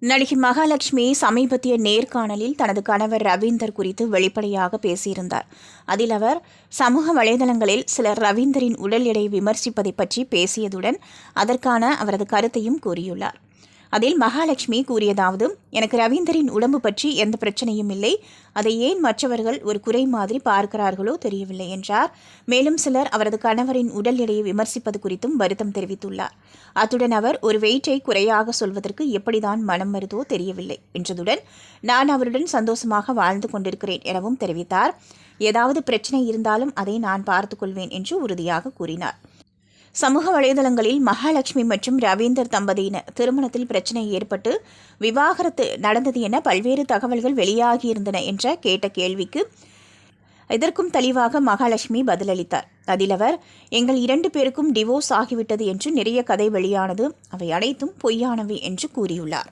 நடிகை மகாலட்சுமி சமீபத்திய நேர்காணலில் தனது கணவர் ரவீந்தர் குறித்து வெளிப்படையாக பேசியிருந்தார். அதில் அவர் சமூக வலைதளங்களில் சிலர் ரவீந்தரின் உடல் எடையை விமர்சிப்பதை பற்றி பேசியதுடன் அதற்கான அவரது கருத்தையும் கூறியுள்ளார். அதில் மகாலட்சுமி கூறியதாவது, எனக்கு ரவீந்தரின் உடம்பு பற்றி எந்த பிரச்சனையும் இல்லை, அதை ஏன் மற்றவர்கள் ஒரு குறை மாதிரி பார்க்கிறார்களோ தெரியவில்லை என்றார். மேலும் சிலர் அவரது கணவரின் உடல் எடையை விமர்சிப்பது குறித்தும் வருத்தம் தெரிவித்துள்ளார். அத்துடன் அவர் ஒரு வெயிட்டை குறையாக சொல்வதற்கு எப்படிதான் மனம் வருதோ தெரியவில்லை என்றதுடன், நான் அவருடன் சந்தோஷமாக வாழ்ந்து கொண்டிருக்கிறேன் எனவும் தெரிவித்தார். ஏதாவது பிரச்சனை இருந்தாலும் அதை நான் பார்த்துக்கொள்வேன் என்று உறுதியாக கூறினார். சமூக வலைதளங்களில் மகாலட்சுமி மற்றும் ரவீந்தர் தம்பதியினர் திருமணத்தில் பிரச்சினை ஏற்பட்டு விவாகரத்து நடந்தது என பல்வேறு தகவல்கள் வெளியாகியிருந்தன என்ற கேட்ட கேள்விக்கு இதற்கும் தெளிவாக மகாலட்சுமி பதிலளித்தார். அதில் அவர், எங்கள் 2 பேருக்கும் டிவோர்ஸ் ஆகிவிட்டது என்று நிறைய கதை வெளியானது, அவை அனைத்தும் பொய்யானவை என்று கூறியுள்ளார்.